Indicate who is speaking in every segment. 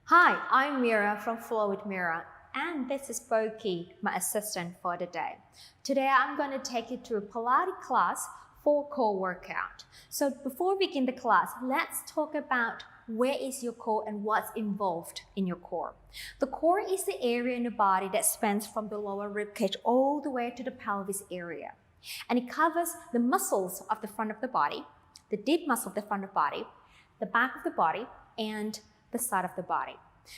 Speaker 1: Hi, I'm Mira from Flow with Mira, and this is Boki, my assistant for the day. Today I'm going to take you to a Pilates class for core workout. So before we begin the class, let's talk about where is your core and what's involved in your core. The core is the area in the body that spans from the lower ribcage all the way to the pelvis area. And it covers the muscles of the front of the body, the deep muscle of the front of the body, the back of the body, and the side of the body.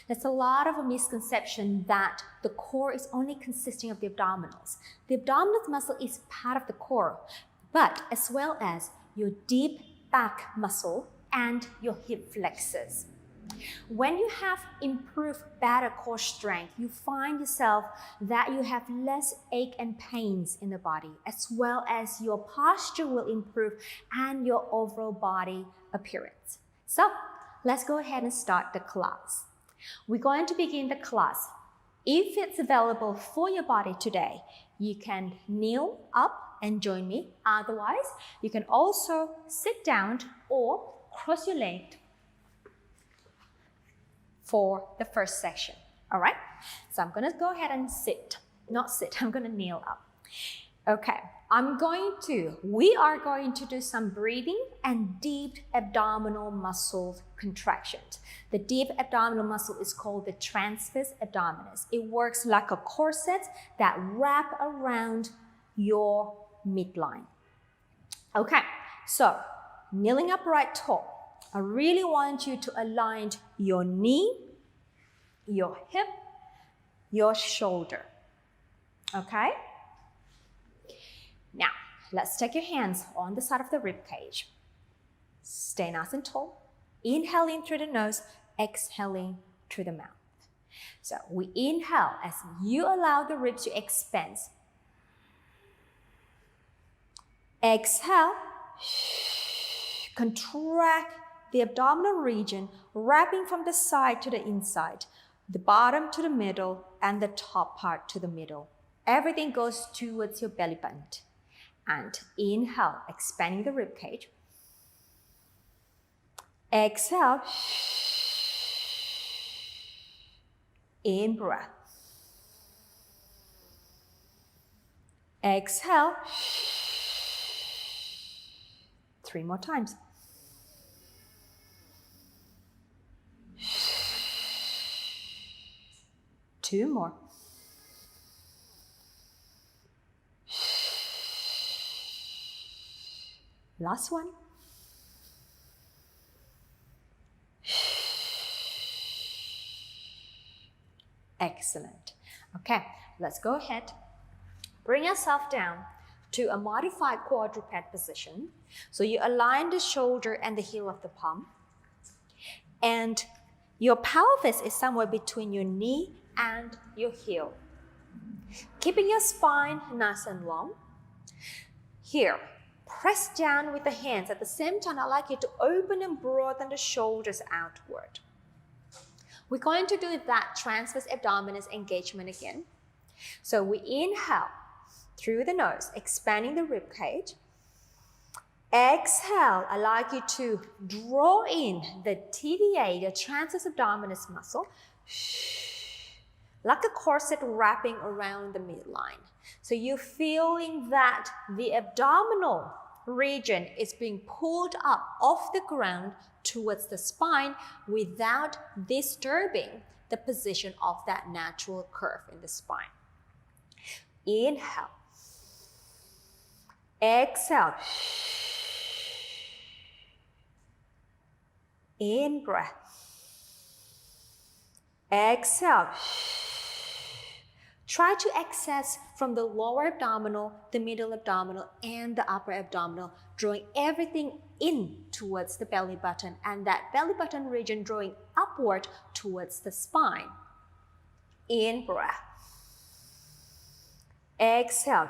Speaker 1: There's a lot of a misconception that the core is only consisting of the abdominals. The abdominal muscle is part of the core, but as well as your deep back muscle and your hip flexors. When you have improved better core strength, you find yourself that you have less ache and pains in the body, as well as your posture will improve and your overall body appearance. So let's go ahead and start the class. We're going to begin the class. If it's available for your body today, you can kneel up and join me. Otherwise, you can also sit down or cross your legs for the first section. All right? So I'm going to go ahead and I'm going to kneel up. Okay, we are going to do some breathing and deep abdominal muscle contractions. The deep abdominal muscle is called the transverse abdominis. It works like a corset that wraps around your midline. Okay, so kneeling upright tall. I really want you to align your knee, your hip, your shoulder. Okay? Now, let's take your hands on the side of the rib cage. Stay nice and tall. Inhaling through the nose, exhaling through the mouth. So we inhale as you allow the ribs to expand. Exhale, contract the abdominal region, wrapping from the side to the inside, the bottom to the middle, and the top part to the middle. Everything goes towards your belly button. And inhale, expanding the rib cage. Exhale. In breath. Exhale. 3 more times. Two more. Last one. Excellent. Okay, let's go ahead. Bring yourself down to a modified quadruped position. So you align the shoulder and the heel of the palm. And your pelvis is somewhere between your knee and your heel. Keeping your spine nice and long. Here. Press down with the hands. At the same time, I'd like you to open and broaden the shoulders outward. We're going to do that transverse abdominis engagement again. So we inhale through the nose, expanding the rib cage. Exhale, I'd like you to draw in the TVA, the transverse abdominis muscle, like a corset wrapping around the midline. So you're feeling that the abdominal region is being pulled up off the ground towards the spine without disturbing the position of that natural curve in the spine. Inhale. Exhale. In breath. Exhale. Try to access from the lower abdominal, the middle abdominal, and the upper abdominal, drawing everything in towards the belly button, and that belly button region drawing upward towards the spine. In breath. Exhale.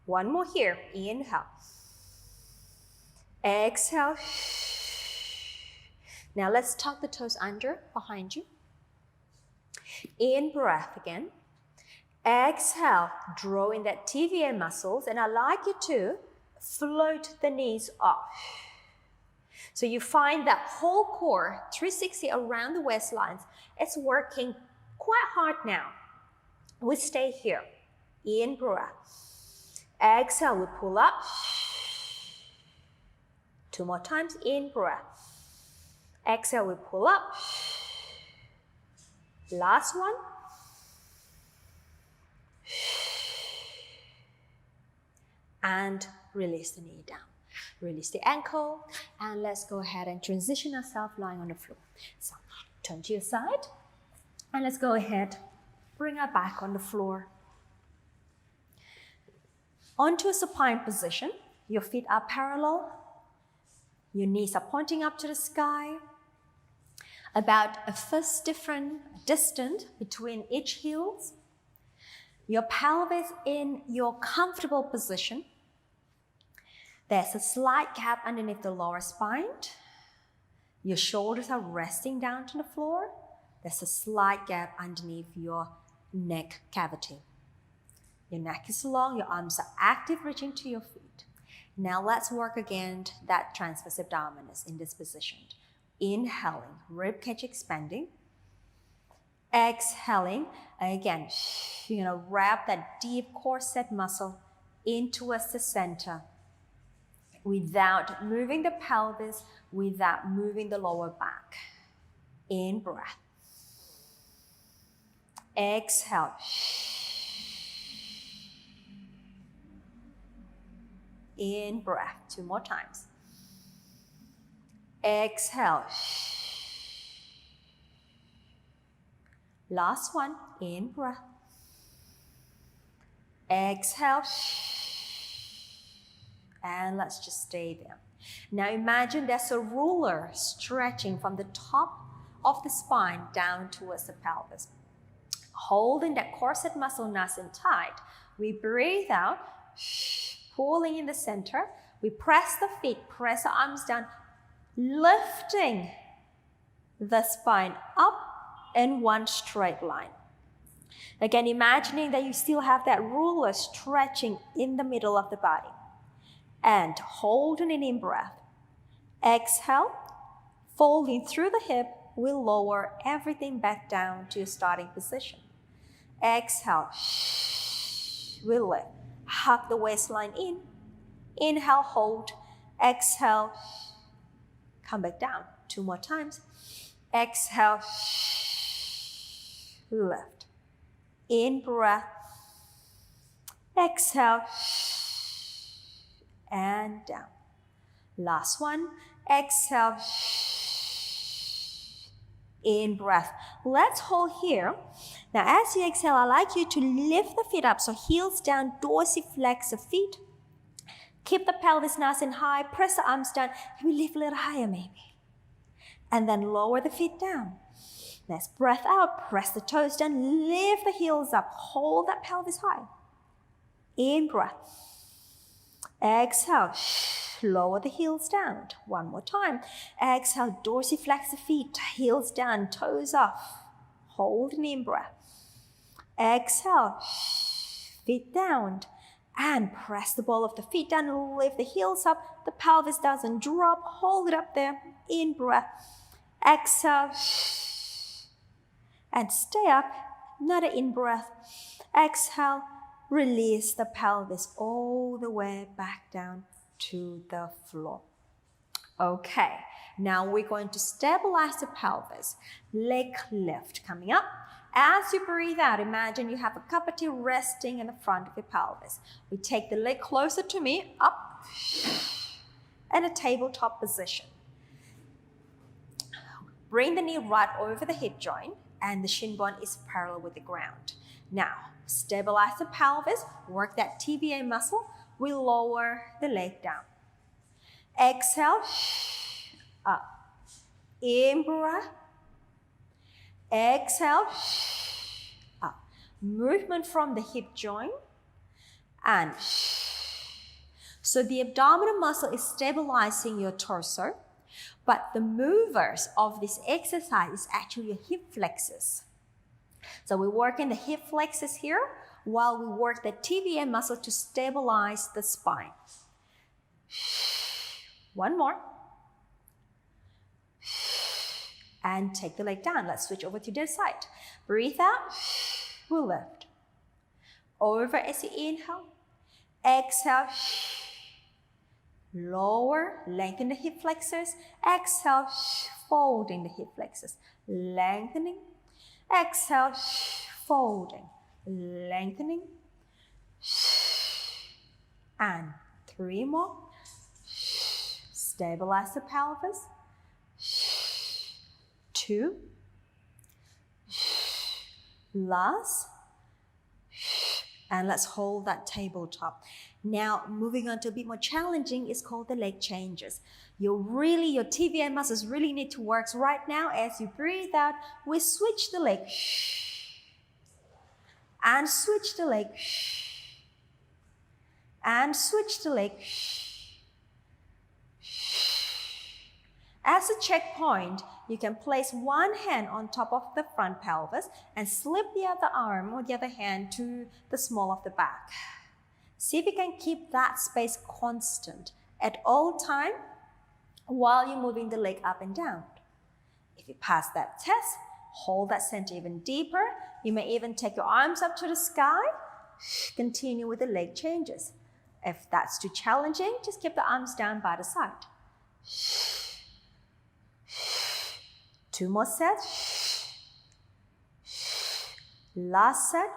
Speaker 1: One more here. Inhale. Exhale. Now let's tuck the toes under, behind you. In breath again. Exhale, draw in that TVA muscles, and I'd like you to float the knees off. So you find that whole core, 360 around the waistlines, it's working quite hard now. We stay here. In breath. Exhale, we pull up. 2 more times. In breath. Exhale, we pull up. Last one. And release the knee down. Release the ankle. And let's go ahead and transition ourselves lying on the floor. So turn to your side. And let's go ahead. Bring our back on the floor. Onto a supine position. Your feet are parallel. Your knees are pointing up to the sky. About a fist distance between each heels. Your pelvis in your comfortable position. There's a slight gap underneath the lower spine. Your shoulders are resting down to the floor. There's a slight gap underneath your neck cavity. Your neck is long, your arms are active, reaching to your feet. Now let's work again that transverse abdominis in this position. Inhaling, ribcage expanding. Exhaling, again, you're gonna wrap that deep core set muscle in towards the center without moving the pelvis, without moving the lower back. In breath. Exhale. In breath. 2 more times. Exhale. Last one. In breath. Exhale. And let's just stay there. Now imagine there's a ruler stretching from the top of the spine down towards the pelvis. Holding that corset muscle nice and tight. We breathe out, pulling in the center. We press the feet, press the arms down, lifting the spine up in one straight line. Again, imagining that you still have that ruler stretching in the middle of the body. And holding it in breath. Exhale, folding through the hip, we'll lower everything back down to your starting position. Exhale, we'll lift. Hug the waistline in. Inhale, hold. Exhale, come back down. 2 more times. Exhale, lift. In breath. Exhale, and down. Last one. Exhale. In breath. Let's hold here. Now as you exhale, I'd like you to lift the feet up. So heels down, dorsiflex the feet. Keep the pelvis nice and high. Press the arms down. We lift a little higher maybe. And then lower the feet down. Let's breath out. Press the toes down. Lift the heels up. Hold that pelvis high. In breath. Exhale. Lower the heels down. 1 more time. Exhale. Dorsiflex the feet. Heels down. Toes off. Hold an in breath. Exhale. Feet down. And press the ball of the feet down. Lift the heels up. The pelvis doesn't drop. Hold it up there. In breath. Exhale. And stay up. Another in breath. Exhale. Release the pelvis all the way back down to the floor. Okay, now we're going to stabilize the pelvis. Leg lift coming up. As you breathe out, imagine you have a cup of tea resting in the front of your pelvis. We take the leg closer to me, up, and a tabletop position. Bring the knee right over the hip joint, and the shin bone is parallel with the ground. Now, stabilize the pelvis, work that TVA muscle. We lower the leg down. Exhale, up. In breath. Exhale, up. Movement from the hip joint. And so the abdominal muscle is stabilizing your torso, but the movers of this exercise is actually your hip flexors. So we work in the hip flexors here while we work the TVA muscle to stabilize the spine. 1 more. and take the leg down. Let's switch over to the other side. Breathe out, we'll lift. Over as you inhale, exhale, lower, lengthen the hip flexors, exhale, folding the hip flexors, lengthening, exhale, folding, lengthening, and 3 more. Stabilize the pelvis. 2. Last. And let's hold that tabletop. Now, moving on to a bit more challenging is called the leg changes. Your TVM muscles really need to work. So right now, as you breathe out, we switch the leg. And switch the leg. And switch the leg. As a checkpoint, you can place one hand on top of the front pelvis and slip the other arm or the other hand to the small of the back. See if you can keep that space constant at all time while you're moving the leg up and down. If you pass that test, hold that center even deeper. You may even take your arms up to the sky. Continue with the leg changes. If that's too challenging, just keep the arms down by the side. 2 more sets. Last set.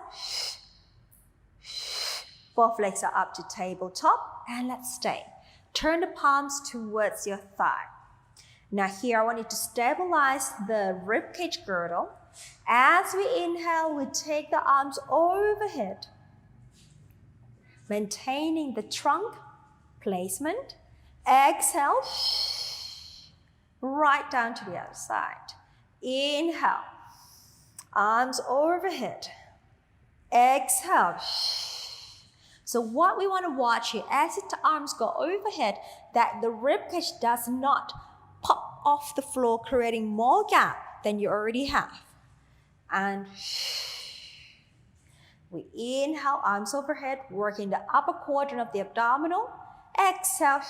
Speaker 1: Both legs are up to tabletop, and let's stay. Turn the palms towards your thigh. Now here I want you to stabilize the ribcage girdle. As we inhale, we take the arms overhead, maintaining the trunk placement. Exhale, right down to the other side. Inhale, arms overhead. Exhale. So what we want to watch here, as the arms go overhead, that the ribcage does not pop off the floor, creating more gap than you already have. And we inhale, arms overhead, working the upper quadrant of the abdominal. Exhale.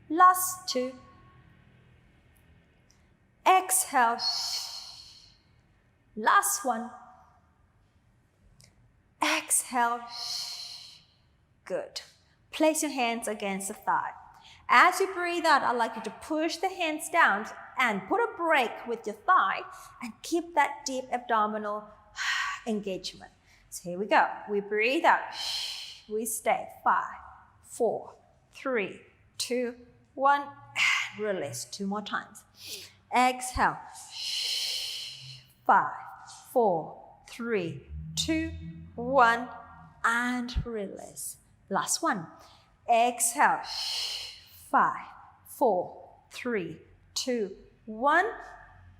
Speaker 1: Last 2. Exhale. Last 1. Exhale. Good. Place your hands against the thigh. As you breathe out, I'd like you to push the hands down and put a break with your thigh and keep that deep abdominal engagement. So here we go. We breathe out. We stay. 5, 4, 3, 2, 1. Release. 2 more times. Exhale. 5, 4, 3, 2, 1. And release. Last 1. Exhale. 5, 4, 3, 2, 1.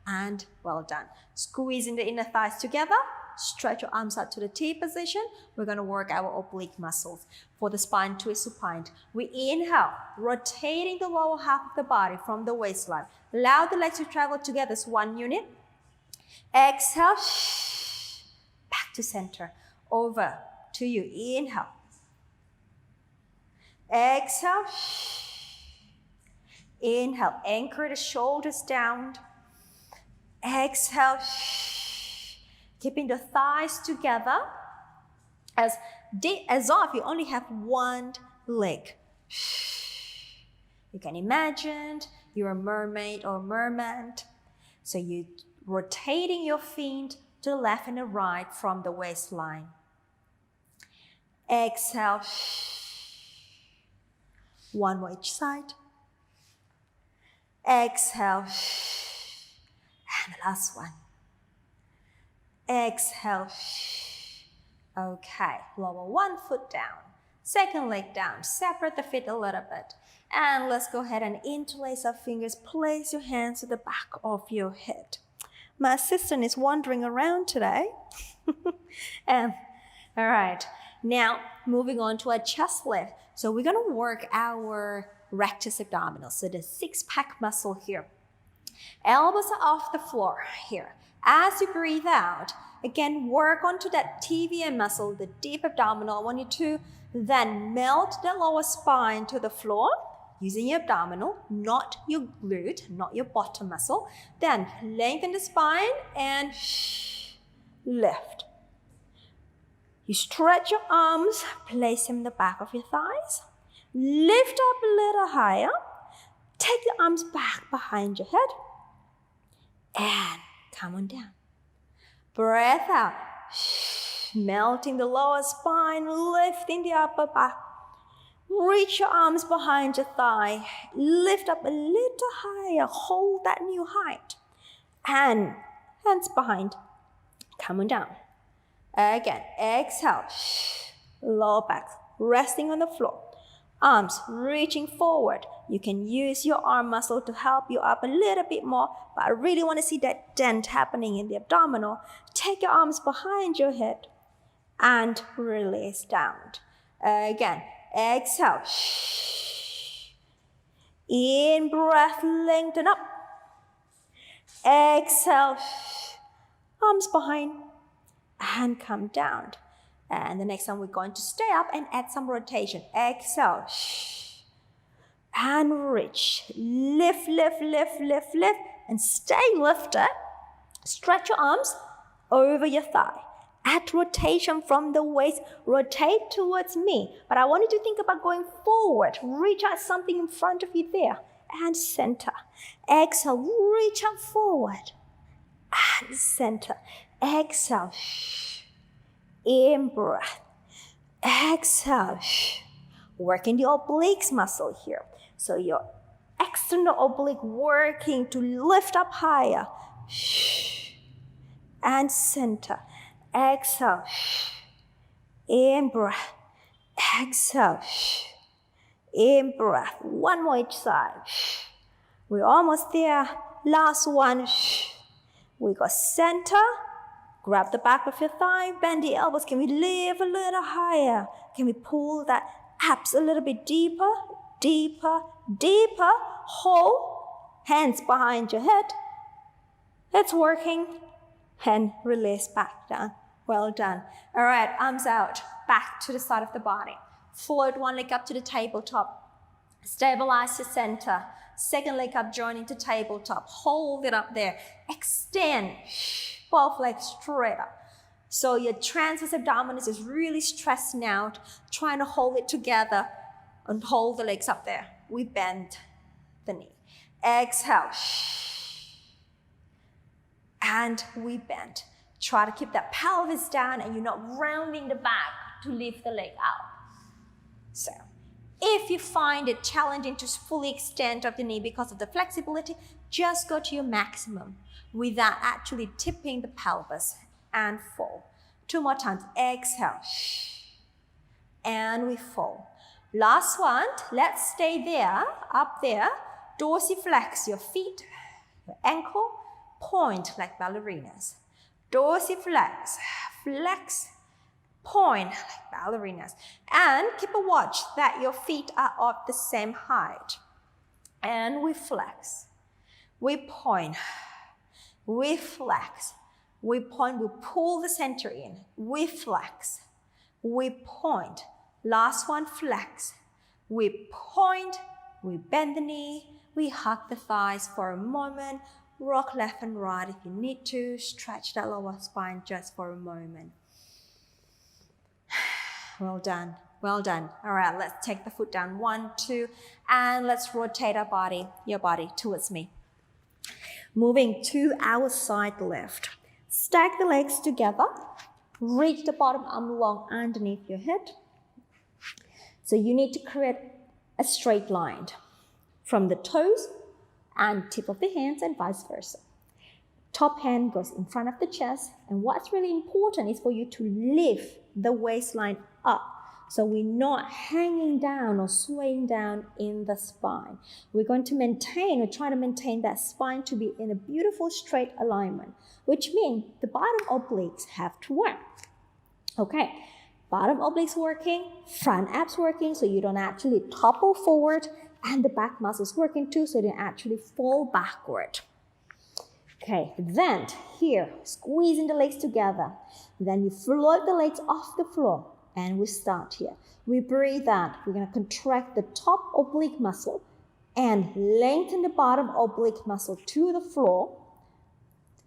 Speaker 1: And well done. Squeezing the inner thighs together. Stretch your arms out to the T position. We're going to work our oblique muscles. For the spine twist supine, we inhale, rotating the lower half of the body from the waistline. Allow the legs to travel together as one unit. Exhale, back to center. Over to you. Inhale. Exhale. Inhale, anchor the shoulders down. Exhale. Keeping the thighs together as if you only have one leg. You can imagine you're a mermaid or merman. So you're rotating your feet to the left and the right from the waistline. Exhale. 1 more each side. Exhale. And the last one. Exhale. Okay, lower 1 foot down. Second leg down. Separate the feet a little bit. And let's go ahead and interlace our fingers. Place your hands at the back of your head. My assistant is wandering around today. And all right, now moving on to our chest lift. So we're going to work our rectus abdominals. So the 6-pack muscle here. Elbows are off the floor here. As you breathe out, again, work onto that TVM muscle, the deep abdominal. I want you to then melt the lower spine to the floor. using your abdominal, not your glute, not your bottom muscle. Then lengthen the spine and lift. You stretch your arms, place them in the back of your thighs. Lift up a little higher. Take the arms back behind your head. And come on down. Breath out. Melting the lower spine, lifting the upper back. Reach your arms behind your thigh. Lift up a little higher. Hold that new height. And hands behind. Come on down. Again, exhale. Lower back, resting on the floor. Arms reaching forward. You can use your arm muscle to help you up a little bit more, but I really want to see that dent happening in the abdominal. Take your arms behind your head and release down. Again, exhale. In breath, lengthen up. Exhale. Arms behind and come down. And the next time we're going to stay up and add some rotation. Exhale. And reach. Lift, lift, lift, lift, lift. And stay lifted. Stretch your arms over your thigh. Add rotation from the waist. Rotate towards me. But I want you to think about going forward. Reach out something in front of you there. And center. Exhale. Reach out forward. And center. Exhale. In breath. Exhale. Working the obliques muscle here. So your external oblique working to lift up higher. And center. Exhale. In breath. Exhale. In breath. One more each side. We're almost there. Last one. We got center. Grab the back of your thigh. Bend the elbows. Can we lift a little higher? Can we pull that abs a little bit deeper? Deeper. Deeper. Hold. Hands behind your head. It's working. And release back down. Well done. All right, arms out. Back to the side of the body. Float one leg up to the tabletop. Stabilize your center. Second leg up, joining to tabletop. Hold it up there. Extend. Both legs straight up. So your transverse abdominis is really stressing out, trying to hold it together and hold the legs up there. We bend the knee. Exhale. And we bend. Try to keep that pelvis down and you're not rounding the back to lift the leg out. So if you find it challenging to fully extend of the knee because of the flexibility, just go to your maximum without actually tipping the pelvis and fall. Two more times. Exhale. And we fall. Last one. Let's stay there, up there. Dorsiflex your feet, your ankle, point like ballerinas. Dorsiflex, flex, point like ballerinas. And keep a watch that your feet are of the same height. And we flex. We point. We flex. We point. We pull the center in. We flex. We point. Last one, flex. We point. We bend the knee. We hug the thighs for a moment. Rock left and right if you need to. Stretch that lower spine just for a moment. Well done. Well done. All right, let's take the foot down. 1, 2, and let's rotate our body, your body towards me. Moving to our side lift. Stack the legs together. Reach the bottom arm long underneath your head. So you need to create a straight line from the toes and tip of the hands and vice versa. Top hand goes in front of the chest, and what's really important is for you to lift the waistline up. So we're not hanging down or swaying down in the spine. We're going to maintain, we're trying to maintain that spine to be in a beautiful straight alignment, which means the bottom obliques have to work. Okay, bottom obliques working, front abs working, so you don't actually topple forward, and the back muscles working too, so you don't actually fall backward. Okay, then here, squeezing the legs together. Then you float the legs off the floor. And we start here. We breathe out. We're going to contract the top oblique muscle and lengthen the bottom oblique muscle to the floor,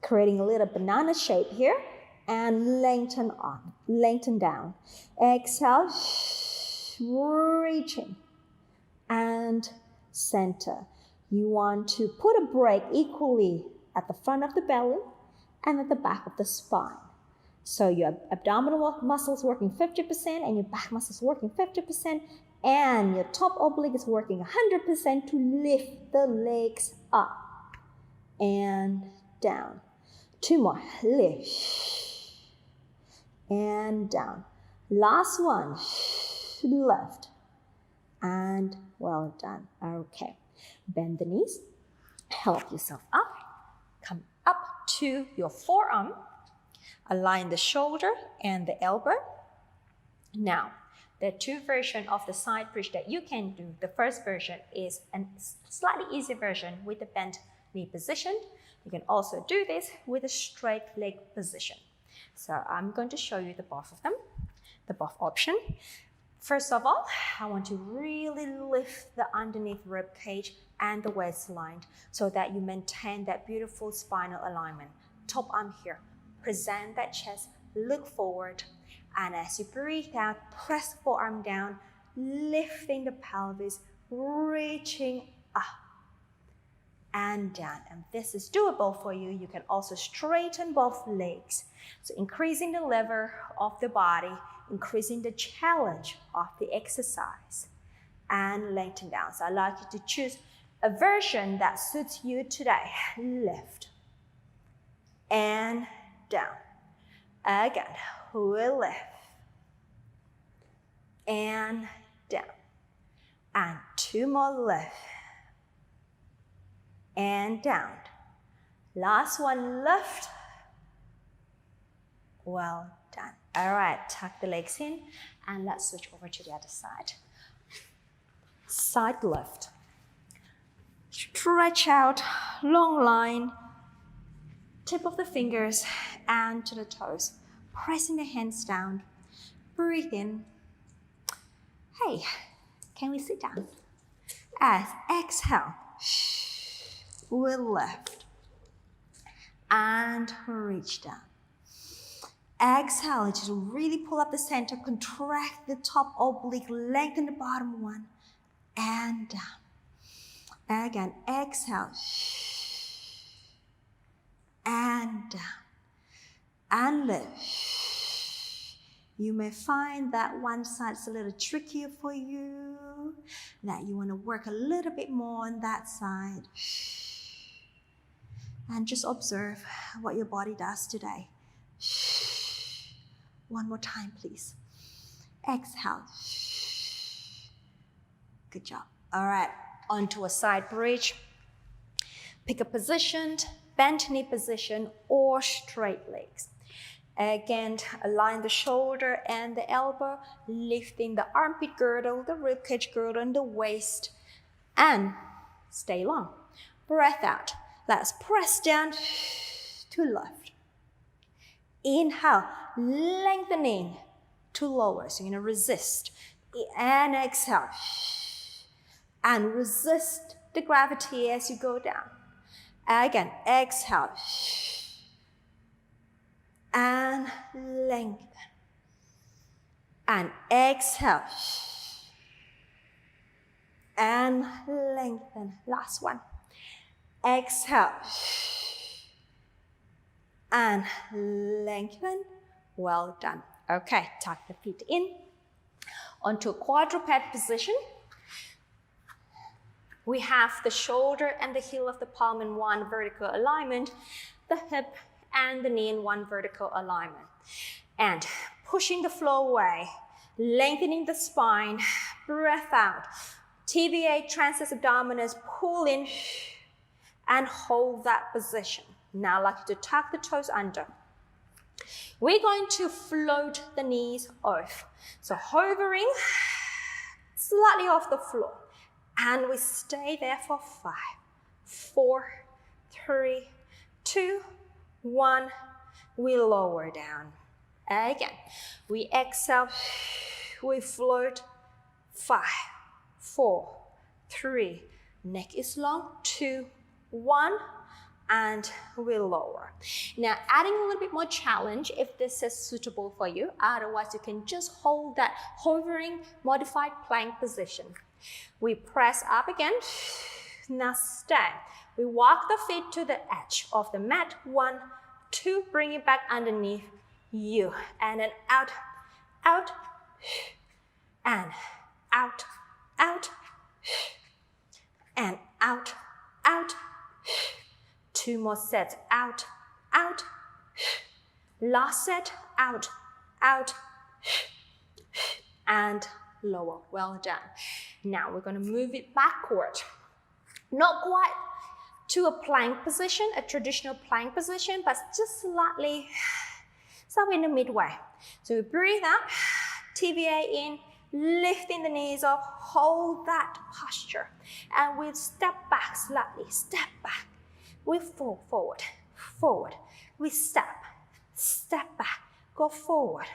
Speaker 1: creating a little banana shape here, and lengthen on, lengthen down. Exhale, reaching, and center. You want to put a break equally at the front of the belly and at the back of the spine. So your abdominal muscles working 50% and your back muscles working 50%, and your top oblique is working 100% to lift the legs up and down. 2 more. Lift and down. Last one. Lift and well done. Okay. Bend the knees. Help yourself up. Come up to your forearm. Align the shoulder and the elbow. Now, there are 2 versions of the side bridge that you can do. The first version is a slightly easier version with the bent knee position. You can also do this with a straight leg position. So I'm going to show you the both of them, the both option. First of all, I want to really lift the underneath rib cage and the waistline so that you maintain that beautiful spinal alignment. Top arm here. Present that chest, look forward, and as you breathe out, press the forearm down, lifting the pelvis, reaching up and down. And this is doable for you. You can also straighten both legs. So increasing the lever of the body, increasing the challenge of the exercise, and lengthen down. So I'd like you to choose a version that suits you today. Lift and down. Again, we'll lift and down. And 2 more lift and down. Last one, lift. Well done. All right, tuck the legs in and let's switch over to the other side. Side lift. Stretch out, long line, tip of the fingers and to the toes. Pressing the hands down. Breathe in. Hey, can we sit down? As exhale, we'll lift and reach down. Exhale, just really pull up the center, contract the top oblique, lengthen the bottom one, and down. Again, exhale, and down, and lift. You may find that one side's a little trickier for you, that you want to work a little bit more on that side. And just observe what your body does today. One more time, please. Exhale. Good job. All right, onto a side bridge. Pick a position, bent knee position or straight legs. Again, align the shoulder and the elbow, lifting the armpit girdle, the ribcage girdle, and the waist. And stay long. Breath out. Let's press down to lift. Inhale, lengthening to lower. So you're going to resist. And exhale. And resist the gravity as you go down. Again, exhale. And lengthen. And exhale. And lengthen. Last one. Exhale. And lengthen. Well done. Okay, tuck the feet in. Onto a quadruped position. We have the shoulder and the heel of the palm in one vertical alignment, the hip and the knee in one vertical alignment. And pushing the floor away, lengthening the spine, breath out. TVA, transverse abdominis, pull in and hold that position. Now I'd like you to tuck the toes under. We're going to float the knees off. So hovering slightly off the floor. And we stay there for 5, 4, 3, 2, 1. We lower down. Again, we exhale, we float. 5, 4, 3, Neck is long. 2, 1, and we lower. Now, adding a little bit more challenge if this is suitable for you. Otherwise, you can just hold that hovering modified plank position. We press up again. Now stand. We walk the feet to the edge of the mat. 1, 2, bring it back underneath you. And then out, out, and out, out, and out, out. 2 more sets. Out, out. Last set. Out, out, and lower. Well done. Now we're going to move it backward. Not quite to a plank position, a traditional plank position, but just slightly somewhere in the midway. So we breathe out, TVA in, lifting the knees up, hold that posture. And we step back slightly, step back. We fall forward, forward. We step back, go forward,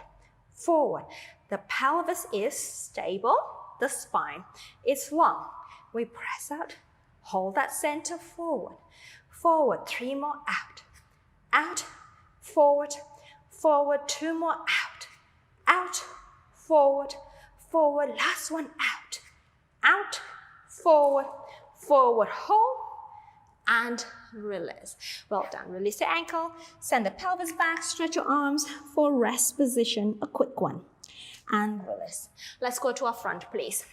Speaker 1: forward. The pelvis is stable, the spine is long. We press out, hold that center forward, forward. 3 more, out, out, forward, forward. 2 more, out, out, forward, forward. Last one, out, out, forward, forward. Hold and release. Well done. Release the ankle, send the pelvis back, stretch your arms for rest position, a quick one, and release. Let's go to our front, please.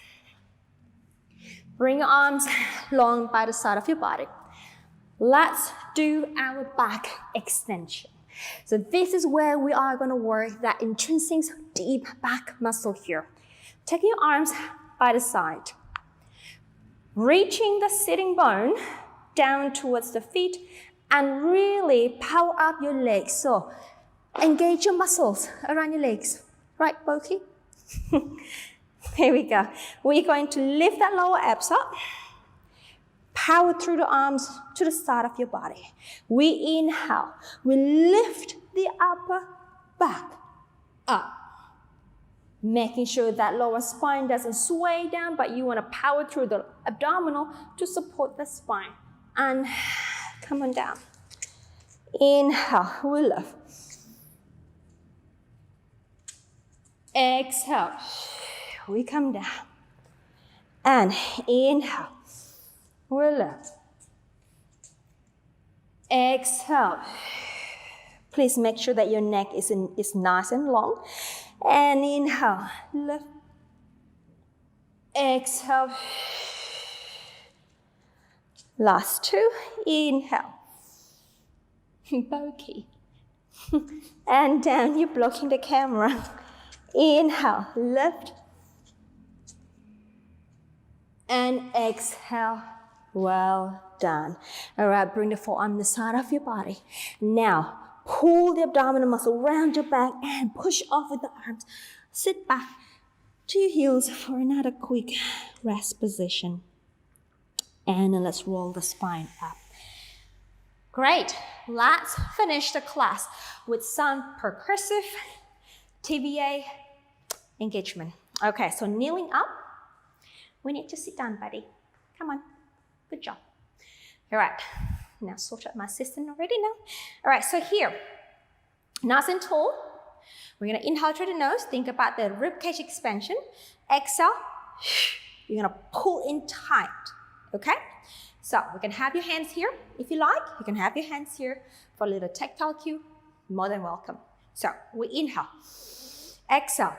Speaker 1: Bring your arms long by the side of your body. Let's do our back extension. So this is where we are going to work that intrinsic deep back muscle here. Taking your arms by the side. Reaching the sitting bone down towards the feet and really power up your legs. So engage your muscles around your legs. Right, Boki? Here we go. We're going to lift that lower abs up. Power through the arms to the side of your body. We inhale. We lift the upper back up. Making sure that lower spine doesn't sway down, but you want to power through the abdominal to support the spine. And come on down. Inhale, we lift. Exhale, we come down. And inhale, we lift. Exhale. Please make sure that your neck is nice and long. And inhale, lift. Exhale. Last 2, inhale. Boki. And down, you're blocking the camera. Inhale, lift. And exhale. Well done. All right, bring the forearm to the side of your body. Now, pull the abdominal muscle around your back and push off with the arms. Sit back to your heels for another quick rest position. And then let's roll the spine up. Great. Let's finish the class with some percussive TVA engagement. Okay, so kneeling up. We need to sit down, buddy. Come on. Good job. All right. Now sort out my assistant already now. All right, so here, nice and tall. We're going to inhale through the nose. Think about the ribcage expansion. Exhale. You're going to pull in tight. Okay? So we can have your hands here if you like. You can have your hands here for a little tactile cue. More than welcome. So we inhale. Exhale.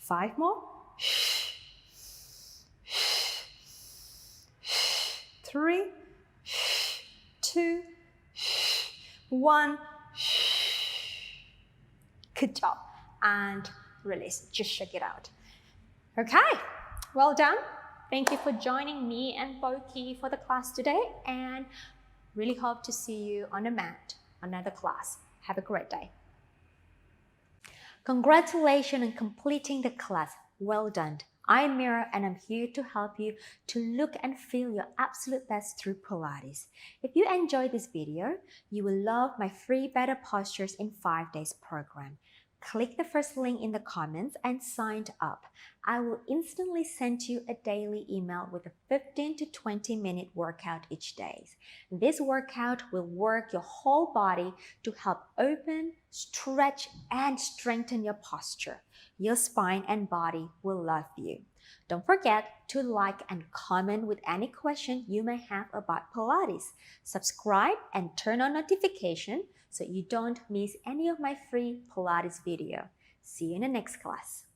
Speaker 1: 5 more. 3, 2, 1. Good job. And release. Just shake it out. Okay. Well done. Thank you for joining me and Boki for the class today, and really hope to see you on the mat, another class. Have a great day. Congratulations on completing the class. Well done. I'm Mira and I'm here to help you to look and feel your absolute best through Pilates. If you enjoyed this video, you will love my free Better Postures in 5 Days program. Click the first link in the comments and sign up. I will instantly send you a daily email with a 15 to 20 minute workout each day. This workout will work your whole body to help open, stretch, and strengthen your posture. Your spine and body will love you. Don't forget to like and comment with any question you may have about Pilates. Subscribe and turn on notification so you don't miss any of my free Pilates video. See you in the next class.